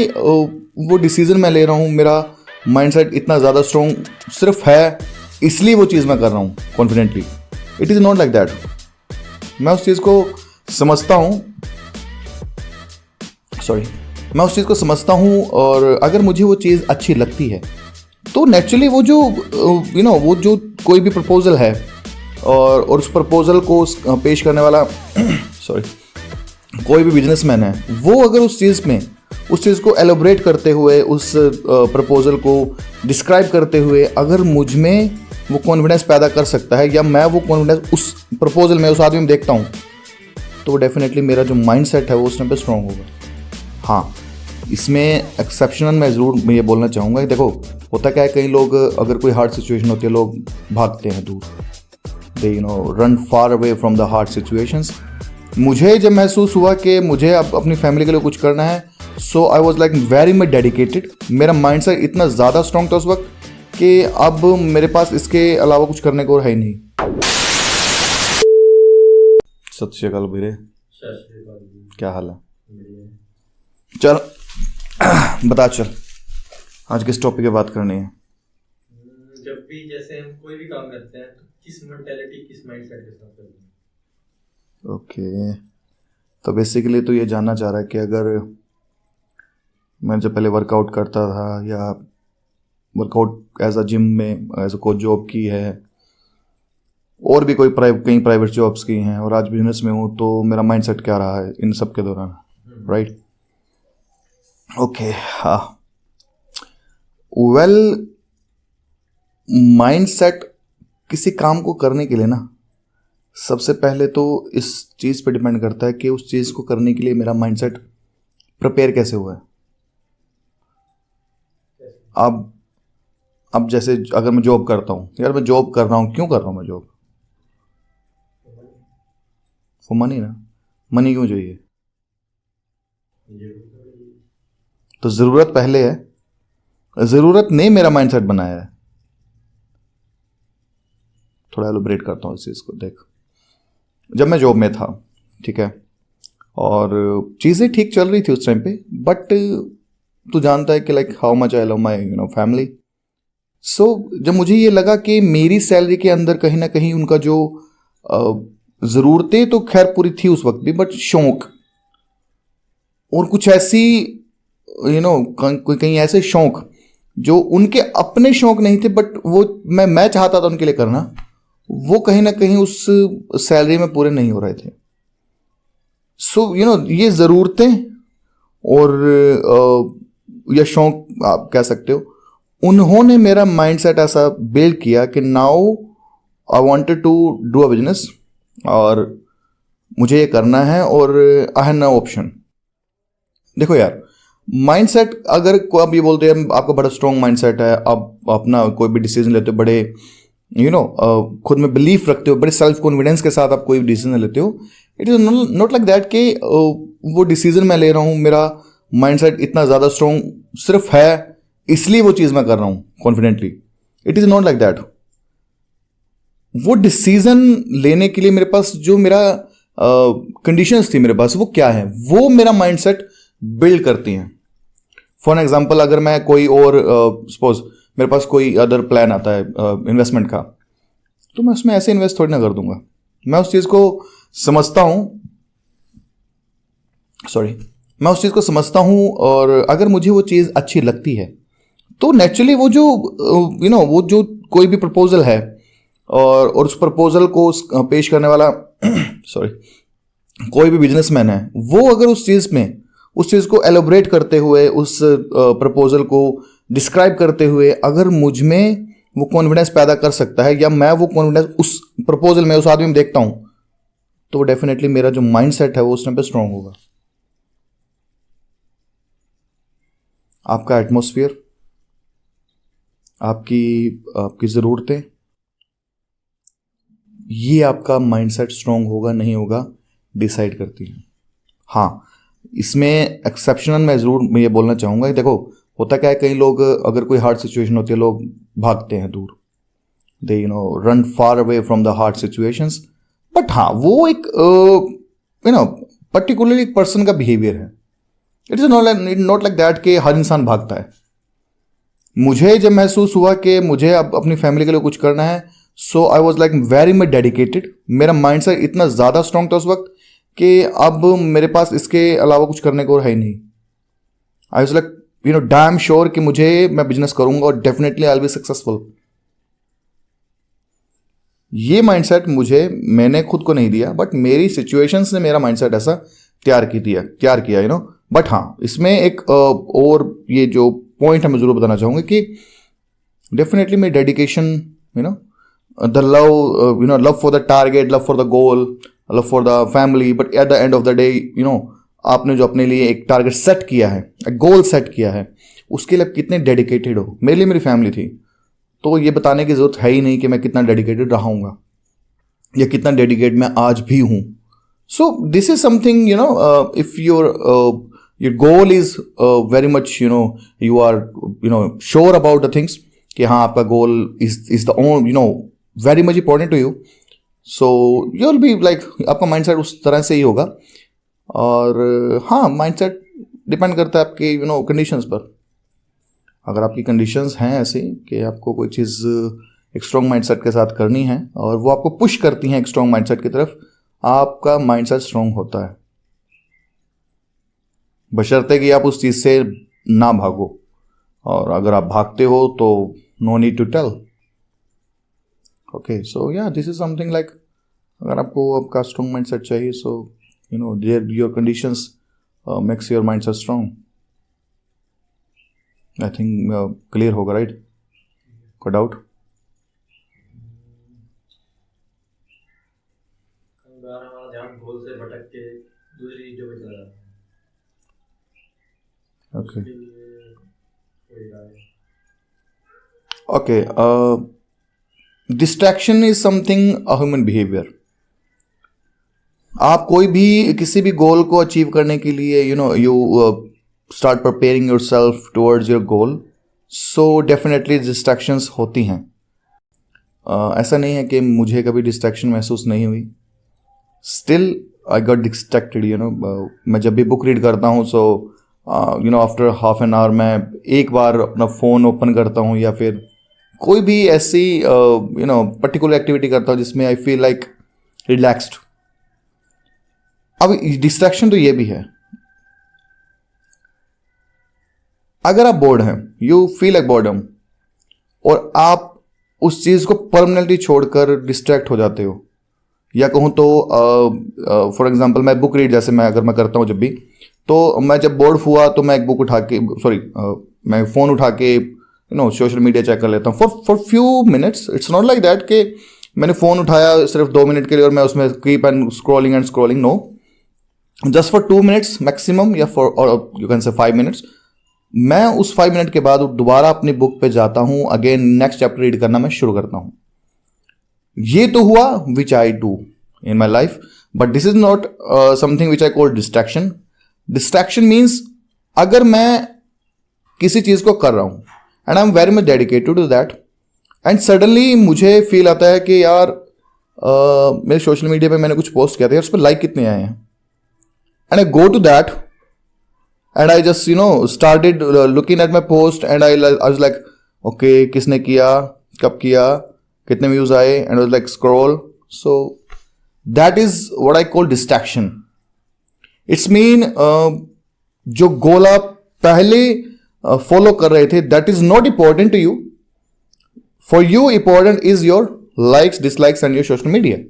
वो डिसीजन मैं ले रहा हूँ, मेरा माइंडसेट इतना ज़्यादा स्ट्रॉन्ग सिर्फ है इसलिए वो चीज़ मैं कर रहा हूँ confidently. It is not like that. मैं उस चीज़ को समझता हूँ, मैं उस चीज़ को समझता हूँ और अगर मुझे वो चीज़ अच्छी लगती है तो नेचुरली वो जो वो जो कोई भी प्रपोजल है और उस प्रपोजल को पेश करने वाला कोई भी बिजनेसमैन है, वो अगर उस चीज़ को एलोबरेट करते हुए, उस प्रपोजल को डिस्क्राइब करते हुए अगर मुझ में वो कॉन्फिडेंस पैदा कर सकता है या मैं वो कॉन्फिडेंस उस प्रपोजल में, उस आदमी में देखता हूँ, तो डेफिनेटली मेरा जो माइंडसेट है वो उस टाइम पे स्ट्रांग होगा. हाँ, इसमें एक्सेप्शनल मैं ज़रूर ये बोलना चाहूँगा. देखो, होता क्या है, कई लोग अगर कोई हार्ड सिचुएशन होती है लोग भागते हैं दूर, they run far away from the hard situations. मुझे जब महसूस हुआ कि मुझे अब अपनी फैमिली के लिए कुछ करना है, so I was like very much dedicated. मेरा माइंडसेट इतना ज़्यादा स्ट्रांग था उस वक्त कि अब मेरे पास इसके अलावा कुछ करने को है ही नहीं. सत श्री अकाल वीरे, क्या हाल है? चल बता, चल आज किस टॉपिक पे बात करनी है? जब भी जैसे हम कोई भी काम करते हैं तो किस मेंटालिटी, किस माइंडसेट के साथ करते हैं. ओके, तो बेसिकली तो ये जानना चाह रहा है कि अगर मैं जब पहले वर्कआउट करता था या वर्कआउट एज अ जिम में एज अ कोच जॉब की है और भी कई प्राइवेट जॉब्स की हैं और आज बिजनेस में हूँ, तो मेरा माइंडसेट क्या रहा है इन सब के दौरान, राइट? ओके, हाँ, वेल, माइंडसेट किसी काम को करने के लिए ना, सबसे पहले तो इस चीज़ पे डिपेंड करता है कि उस चीज़ को करने के लिए मेरा माइंडसेट प्रिपेयर कैसे हुआ है. अब जैसे अगर मैं जॉब करता हूँ, यार मैं जॉब कर रहा हूँ, क्यों कर रहा हूँ मैं जॉब? फॉर मनी ना. मनी क्यों चाहिए? तो ज़रूरत पहले है, ज़रूरत ने मेरा माइंडसेट बनाया है. थोड़ा एलोबरेट करता हूँ इस चीज़ को. देख, जब मैं जॉब में था, ठीक है, और चीज़ें ठीक चल रही थी उस टाइम पे, बट तू जानता है कि like how much I love my family. So जब मुझे ये लगा कि मेरी सैलरी के अंदर कहीं ना कहीं उनका जो ज़रूरतें तो खैर पूरी थी उस वक्त भी, बट शौक और कुछ ऐसी कहीं ऐसे शौक जो उनके अपने शौक नहीं थे, बट वो मैं चाहता था उनके लिए करना, वो कहीं ना कहीं उस सैलरी में पूरे नहीं हो रहे थे. सो ये ज़रूरतें और या शौक आप कह सकते हो, उन्होंने मेरा माइंडसेट ऐसा बिल्ड किया कि now I wanted to do a business और मुझे ये करना है और आई हैव नो ऑप्शन. देखो यार, माइंडसेट अगर आप ये बोलते हैं आपका बड़ा स्ट्रॉन्ग माइंडसेट है, आप अपना कोई भी डिसीजन लेते हो बड़े खुद में बिलीफ रखते हो, बड़े सेल्फ कॉन्फिडेंस के साथ आप कोई भी डिसीजन लेते हो, it is not like that कि वो डिसीजन मैं ले रहा हूँ, मेरा माइंडसेट इतना ज़्यादा स्ट्रॉन्ग सिर्फ है इसलिए वो चीज़ मैं कर रहा हूँ confidently. It is not like that. वो डिसीजन लेने के लिए मेरे पास जो मेरा कंडीशंस थी मेरे पास, वो क्या है, वो मेरा माइंडसेट बिल्ड करती हैं. फॉर एग्जांपल, अगर मैं कोई और सपोज मेरे पास कोई अदर प्लान आता है इन्वेस्टमेंट का, तो मैं उसमें ऐसे इन्वेस्ट थोड़ी ना कर दूंगा. मैं उस चीज़ को समझता हूँ, मैं उस चीज़ को समझता हूँ और अगर मुझे वो चीज़ अच्छी लगती है तो नेचुरली वो जो वो जो कोई भी प्रपोजल है और उस प्रपोजल को पेश करने वाला कोई भी बिजनेसमैन है, वो अगर उस चीज़ को एलोबरेट करते हुए, उस प्रपोजल को डिस्क्राइब करते हुए अगर मुझ में वो कॉन्फिडेंस पैदा कर सकता है या मैं वो कॉन्फिडेंस उस प्रपोजल में, उस आदमी में देखता हूँ, तो डेफिनेटली मेरा जो माइंडसेट है वो उस टाइम पे स्ट्रांग होगा. आपका एटमॉस्फेयर, आपकी ज़रूरतें, ये आपका माइंडसेट स्ट्रांग होगा नहीं होगा डिसाइड करती हैं. हाँ, इसमें एक्सेप्शनल मैं ज़रूर ये बोलना चाहूँगा. देखो, होता क्या है, कई लोग अगर कोई हार्ड सिचुएशन होती है लोग भागते हैं दूर, they run far away from the hard situations. But हाँ, वो एक पर्टिकुलरली एक पर्सन का बिहेवियर है. It is not like that कि हर इंसान भागता है. मुझे जब महसूस हुआ कि मुझे अब अपनी फैमिली के लिए कुछ करना है, so I was like very much dedicated. मेरा माइंड सेट इतना ज़्यादा स्ट्रांग था उस वक्त कि अब मेरे पास इसके अलावा कुछ करने को है ही नहीं. आई वॉज लाइक डैम श्योर कि मैं बिजनेस करूंगा और definitely I will be successful. ये माइंडसेट मैंने खुद को नहीं दिया, बट मेरी सिचुएशंस ने मेरा माइंडसेट ऐसा तैयार किया. बट हाँ, इसमें एक और ये जो पॉइंट है मैं जरूर बताना चाहूँगा कि डेफिनेटली मेरी dedication, the love for the target, love for the goal, love for the family. But at the end of the day आपने जो अपने लिए एक टारगेट सेट किया है, एक गोल सेट किया है, उसके लिए कितने डेडिकेटेड हो. मेरे लिए मेरी फैमिली थी, तो ये बताने की ज़रूरत है ही नहीं कि मैं कितना डेडिकेटेड रहूँगा या कितना डेडिकेट मैं आज भी हूँ. So this is something, if your goal is very much, you are sure about the things कि हाँ आपका goal is the own very much important to you. So you will be like, आपका mindset उस तरह से ही होगा. और हाँ, माइंडसेट डिपेंड करता है आपके कंडीशंस पर. अगर आपकी कंडीशंस हैं ऐसी कि आपको कोई चीज़ एक स्ट्रॉन्ग माइंडसेट के साथ करनी है और वो आपको पुश करती हैं एक स्ट्रॉन्ग माइंडसेट की तरफ, आपका माइंडसेट स्ट्रॉन्ग होता है, बशर्ते कि आप उस चीज़ से ना भागो. और अगर आप भागते हो तो no need to tell. Okay, so yeah this is something like, अगर आपको आपका स्ट्रॉन्ग माइंडसेट चाहिए, so your conditions makes your mindset strong. I think clear होगा, राइट? कोई डाउट? कई बार हमारा ध्यान गोल से भटक के दूसरी चीजों पे चला जाता है. ओके उसके लिए कोई राय? Okay, distraction is something a human behaviour. आप कोई भी किसी भी गोल को अचीव करने के लिए you start preparing your self towards your goal, so definitely distractions होती हैं. ऐसा नहीं है कि मुझे कभी डिस्ट्रैक्शन महसूस नहीं हुई. Still I got distracted. मैं जब भी बुक रीड करता हूँ, so after half an hour मैं एक बार अपना फ़ोन ओपन करता हूँ या फिर कोई भी ऐसी पर्टिकुलर एक्टिविटी करता हूँ जिसमें आई फील लाइक रिलैक्स्ड. अब डिस्ट्रैक्शन तो ये भी है. अगर आप बोर्ड हैं, यू फील लाइक बोर्डम, और आप उस चीज़ को परमानेंटली छोड़कर डिस्ट्रैक्ट हो जाते हो, या कहूँ तो फॉर एग्जांपल मैं बुक रीड जैसे अगर मैं करता हूँ जब भी, तो मैं जब बोर्ड हुआ तो मैं एक बुक उठा के मैं फ़ोन उठा के सोशल मीडिया चेक कर लेता हूँ for few minutes. It's not like that कि मैंने फ़ोन उठाया सिर्फ 2 मिनट के लिए और मैं उसमें keep and scrolling. No, just for 2 minutes maximum, या for you can say 5 minutes. मैं उस 5 मिनट के बाद दोबारा अपनी बुक पे जाता हूँ, अगेन नेक्स्ट चैप्टर रीड करना मैं शुरू करता हूँ. ये तो हुआ which I do in my life, but this is not something which I call distraction. Distraction means अगर मैं किसी चीज़ को कर रहा हूँ and I am very much dedicated to that, and suddenly मुझे फील आता है कि यार मेरे सोशल मीडिया पे मैंने कुछ पोस्ट किया था, उस पर लाइक कितने आए हैं, and I go to that and I just started looking at my post and I was like, okay, किसने किया, कब किया, कितने व्यूज आए, and I was like scroll. So that is what I call distraction. It's mean जो गोल आप पहले follow कर रहे थे, that is not important to you. For you important is your likes, dislikes and your social media.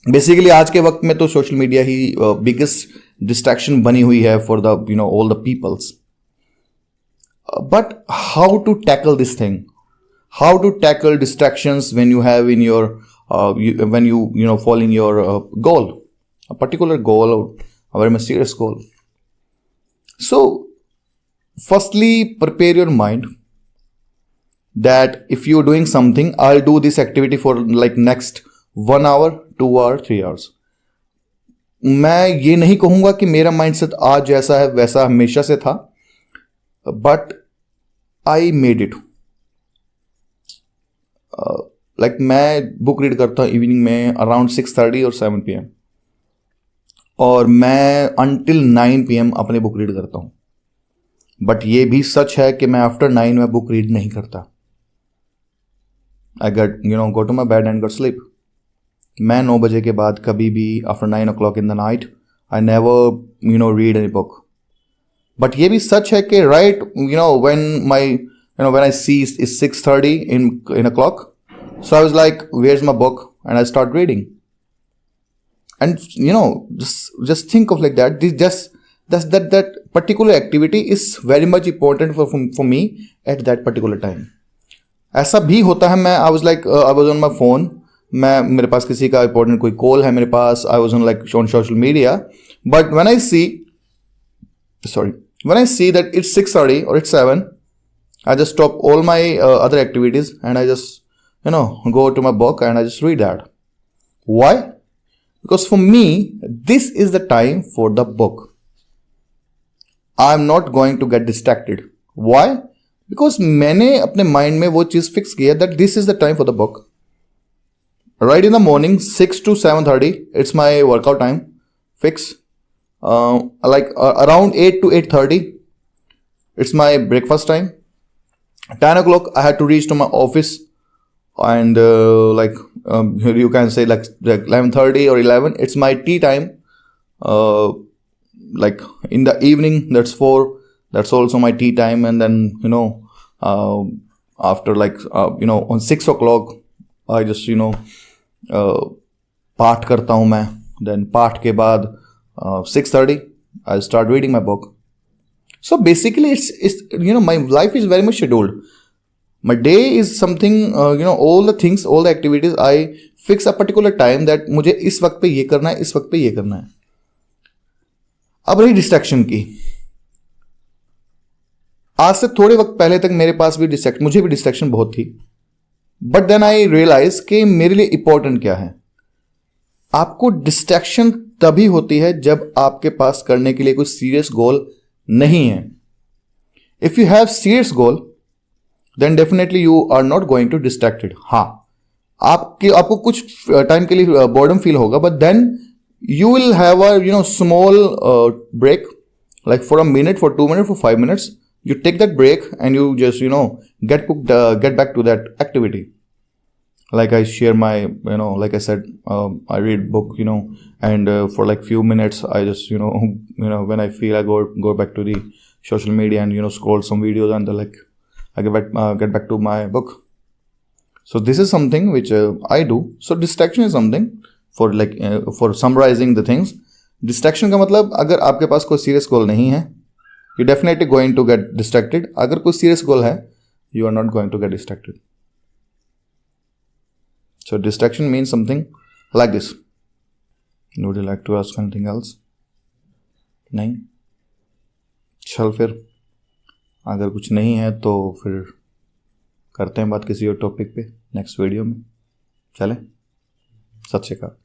Basically आज के वक्त में तो सोशल मीडिया ही बिगेस्ट डिस्ट्रैक्शन बनी हुई है for the all the peoples. But how to tackle this thing, how to tackle distractions when you have in your when you follow in your goal, a particular goal, a very mysterious goal. So firstly prepare your mind that if you're doing something, I'll do this activity for like next 1 hour, 2 hour, 3 hours. मैं ये नहीं कहूंगा कि मेरा mindset आज जैसा है वैसा हमेशा से था, but I made it. Like मैं बुक रीड करता हूँ इवनिंग में अराउंड 6:30 और 7 PM. और मैं अंटिल 9 PM अपनी बुक रीड करता हूँ. बट ये भी सच है कि मैं आफ्टर 9 में बुक रीड नहीं करता. I get go to my bed and get sleep. मैं 9 बजे के बाद कभी भी after 9 o'clock in the night I never read any book. But ये भी सच है कि right when I see it's 6:30 in a clock, so I was like, where's my book? And I start reading. And just think of like that. That particular activity is very much important for me at that particular time. ऐसा भी होता है. I was on my phone. मेरे पास किसी का important कोई call है मेरे पास. I was on social media. But when I see that it's 6:30 or it's 7, I just stop all my other activities and I just go to my book and I just read that. Why? Because for me, this is the time for the book. I'm not going to get distracted. Why? Because मैंने अपने mind में वो चीज़ fix किया that this is the time for the book. Right in the morning, 6 to 7:30, it's my workout time. Fix. Around 8 to 8:30, it's my breakfast time. 10 o'clock, I had to reach to my office, and you can say like 11:30 or 11, it's my tea time. In the evening, that's 4, that's also my tea time. And then after on 6 o'clock, I just पाठ करता हूँ मैं. Then पाठ के बाद 6:30, I start reading my book. So basically, it's my life is very much scheduled. My day is something, all the things, all the activities, I fix a particular time that मुझे इस वक्त पे ये करना है, इस वक्त पे ये करना है. अब रही डिस्ट्रैक्शन की. आज से थोड़े वक्त पहले तक मेरे पास भी मुझे भी डिस्ट्रैक्शन बहुत थी. बट देन आई रियलाइज कि मेरे लिए इंपॉर्टेंट क्या है. आपको डिस्ट्रैक्शन तभी होती है जब आपके पास करने के लिए कोई सीरियस गोल नहीं है. If you have serious goal, then definitely you are not going to distracted. हाँ, आपको कुछ टाइम के लिए बोर्डम फील होगा, but then you will have a small break, like for a minute, for 2 minutes, for 5 minutes. You take that break and you just get back to that activity. Like I share my like I said, I read book, and for like few minutes I just when I feel, I go back to the social media and scroll some videos, and I get back to my book. So this is something which I do. So distraction is something for summarizing the things. Distraction का मतलब, अगर आपके पास कोई serious goal नहीं है, you definitely going to get distracted. अगर कोई serious goal है, you are not going to get distracted. So distraction means something like this. Would you like to ask anything else? नहीं? चल फिर, अगर कुछ नहीं है तो फिर करते हैं बात किसी और टॉपिक पे नेक्स्ट वीडियो में. चलें? सत श्री अकाल.